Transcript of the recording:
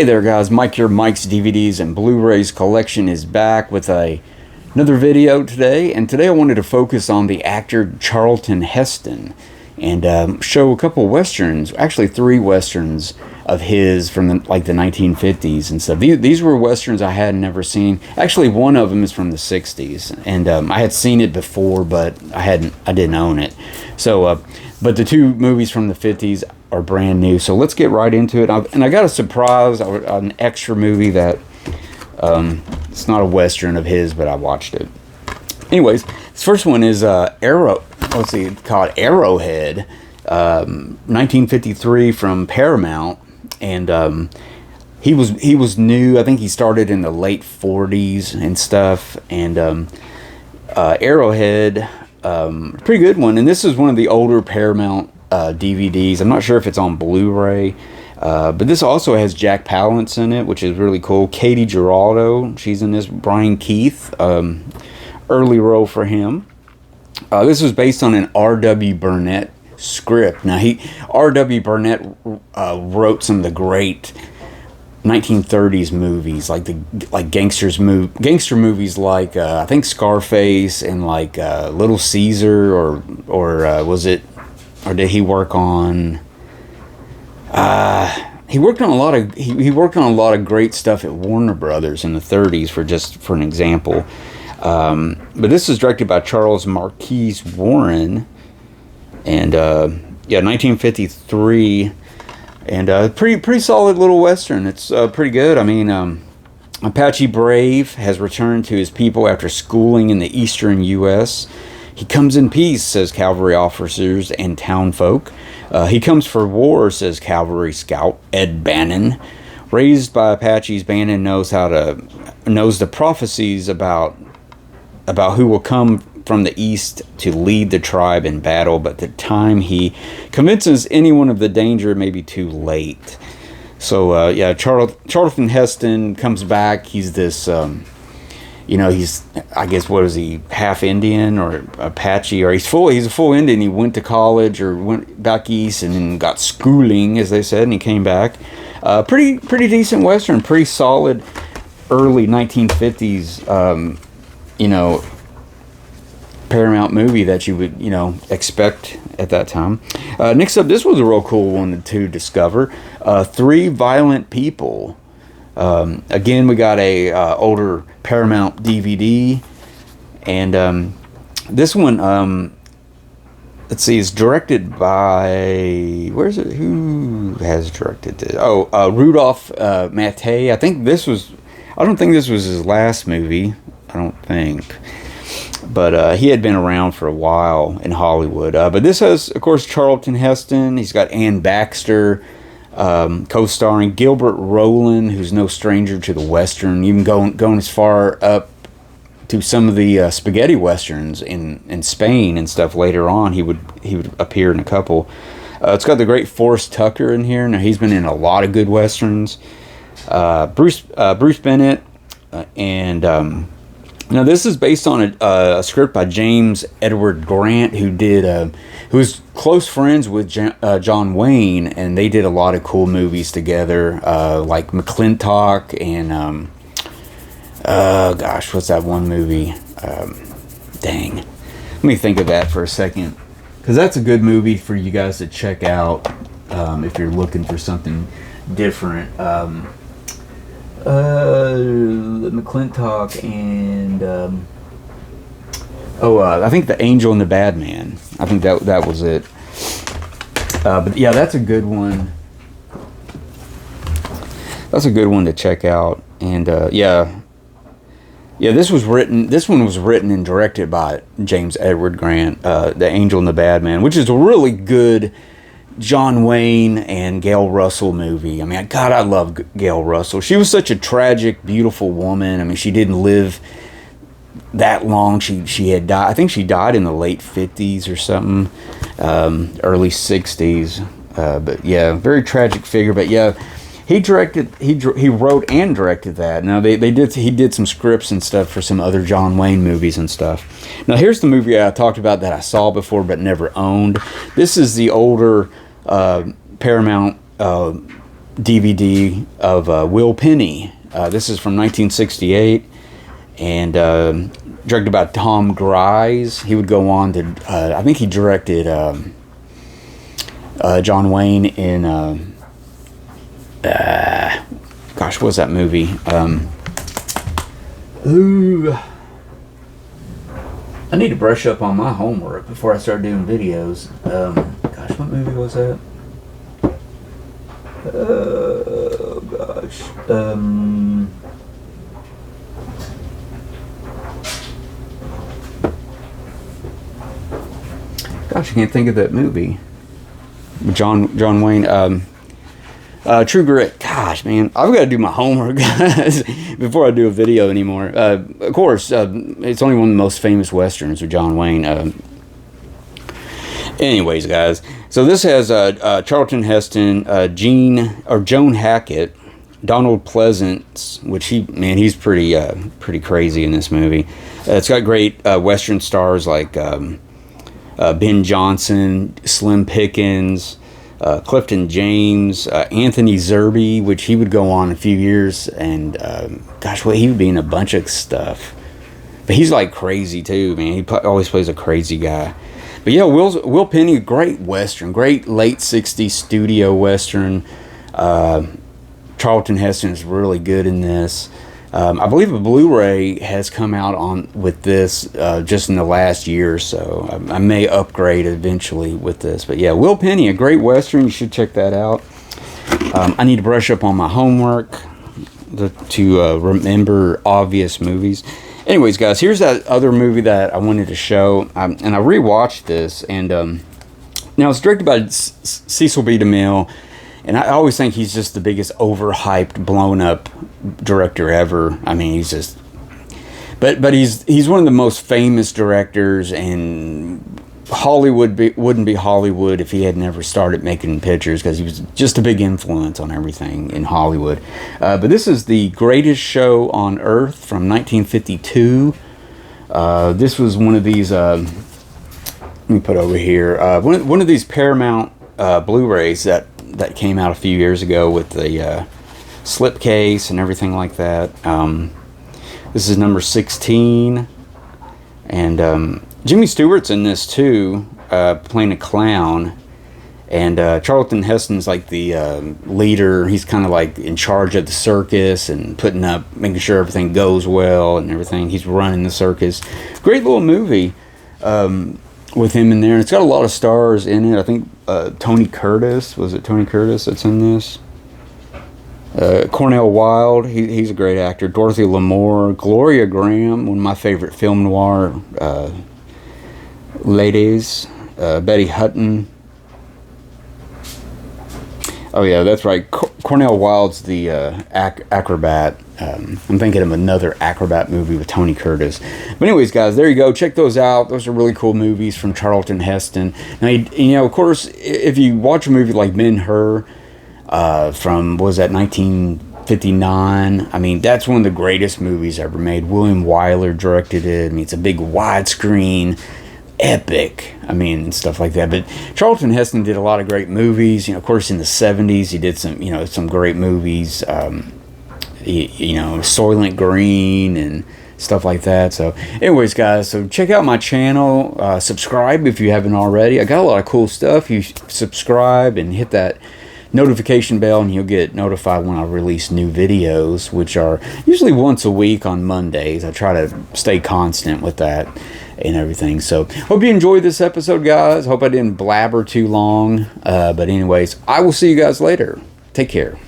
Hey there guys, Mike here. Mike's DVDs and Blu-rays collection is back with another video today, and today I wanted to focus on the actor Charlton Heston and show a couple westerns, actually 3 westerns of his from the 1950s and stuff. These were westerns I had never seen. Actually, one of them is from the 60s, and I had seen it before, but I didn't own it. So, but the 2 movies from the 50s are brand new. So let's get right into it. And I got a surprise, an extra movie that it's not a western of his, but I watched it. Anyways, this first one is called Arrowhead, 1953 from Paramount, and he was new. I think he started in the late 40s and stuff. And Arrowhead, pretty good one. And this is one of the older Paramount DVDs. I'm not sure if it's on Blu-ray, but this also has Jack Palance in it, which is really cool. Katie Giraldo, she's in this. Brian Keith, early role for him. This was based on an R.W. Burnett script. Now, R.W. Burnett wrote some of the great 1930s movies, like gangster movies, like I think Scarface and like Little Caesar, or was it? Or did he work on? He worked on a lot of great stuff at Warner Brothers in the 30s, for an example. But this is directed by Charles Marquis Warren, and 1953, and pretty solid little western. It's pretty good. I mean, Apache Brave has returned to his people after schooling in the eastern U.S. He comes in peace, says cavalry officers and townfolk. He comes for war, says cavalry scout Ed Bannon. Raised by Apaches, Bannon knows the prophecies about who will come from the east to lead the tribe in battle, but the time he convinces anyone of the danger may be too late. So Charlton Heston comes back. He's this. He's, I guess, what is he, half Indian or Apache, or he's a full Indian. He went to college or went back east and then got schooling, as they said, and he came back. Pretty decent western, pretty solid early 1950s, Paramount movie that you would, expect at that time. Next up, this was a real cool one to discover. 3 Violent People. Again, we got a older Paramount DVD, and this one, let's see, is directed by, who has directed this? Rudolph Mattei. I don't think this was his last movie, I don't think, but he had been around for a while in Hollywood. But this has, of course, Charlton Heston. He's got Ann Baxter, co-starring Gilbert Rowland, who's no stranger to the western, even going as far up to some of the spaghetti westerns in Spain and stuff. Later on, he would appear in a couple. It's got the great Forrest Tucker in here. Now, he's been in a lot of good westerns. Bruce Bennett, and now this is based on a script by James Edward Grant, who was close friends with John Wayne, and they did a lot of cool movies together, like McClintock and what's that one movie? Dang, let me think of that for a second, because that's a good movie for you guys to check out if you're looking for something different. McClintock and I think The Angel and the Bad Man. I think that was it. But yeah, that's a good one. That's a good one to check out. And this one was written and directed by James Edward Grant. The Angel and the Bad Man, which is a really good John Wayne and Gail Russell movie. I mean, God, I love Gail Russell. She was such a tragic, beautiful woman. I mean, she didn't live that long. She had died. I think she died in the late 50s or something, early 60s. But yeah, very tragic figure. But yeah, he wrote and directed that. Now he did some scripts and stuff for some other John Wayne movies and stuff. Now here's the movie I talked about that I saw before but never owned. This is the older Paramount DVD of Will Penny. This is from 1968, and directed by Tom Grise. He would go on to, I think he directed John Wayne in, gosh, what was that movie? Ooh, I need to brush up on my homework before I start doing videos. Gosh, what movie was that? Oh gosh. Gosh, I can't think of that movie. John Wayne. True Grit. Gosh, man, I've got to do my homework, guys, before I do a video anymore. Of course, it's only one of the most famous westerns with John Wayne. Anyways, guys, so this has Charlton Heston, Joan Hackett, Donald Pleasance, which he's pretty crazy in this movie. It's got great western stars like Ben Johnson, Slim Pickens, Clifton James, Anthony Zerbe, which he would go on a few years, and gosh, he would be in a bunch of stuff. But he's like crazy too, man. He always plays a crazy guy. But yeah, Will Penny, great western, great late '60s studio western. Charlton Heston is really good in this. I believe a Blu-ray has come out with this just in the last year or so. I may upgrade eventually with this. But yeah, Will Penny, a great western. You should check that out. I need to brush up on my homework to remember obvious movies. Anyways, guys, here's that other movie that I wanted to show. And I rewatched this. And now it's directed by Cecil B. DeMille. And I always think he's just the biggest overhyped, blown up director ever. I mean, he's just, but he's one of the most famous directors, and Hollywood wouldn't be Hollywood if he had never started making pictures, because he was just a big influence on everything in Hollywood. But this is The Greatest Show on Earth from 1952. This was one of these. Let me put over here. One of these Paramount Blu-rays that came out a few years ago with the slipcase and everything like that. This is number 16, and Jimmy Stewart's in this too, playing a clown, and Charlton Heston's like the leader. He's kind of like in charge of the circus and making sure everything goes well and everything. He's running the circus. Great little movie with him in there. And it's got a lot of stars in it. I think Tony Curtis, was it Tony Curtis that's in this? Cornell Wilde, he's a great actor. Dorothy Lamour, Gloria Graham, one of my favorite film noir ladies. Betty Hutton. Oh yeah, that's right. Cornell Wilde's the acrobat. I'm thinking of another acrobat movie with Tony Curtis. But anyways, guys, there you go. Check those out. Those are really cool movies from Charlton Heston. Now, you know, of course, if you watch a movie like Ben-Hur from, what was that, 1959? I mean, that's one of the greatest movies ever made. William Wyler directed it. I mean, it's a big widescreen epic, I mean, stuff like that. But Charlton Heston did a lot of great movies. You know, of course, in the 70s, he did some great movies. Soylent Green and stuff like that. So anyways, guys, so check out my channel. Subscribe if you haven't already. I got a lot of cool stuff. You subscribe and hit that notification bell, and you'll get notified when I release new videos, which are usually once a week on Mondays. I try to stay constant with that and everything. So hope you enjoyed this episode, guys. Hope I didn't blabber too long. But anyways, I will see you guys later. Take care.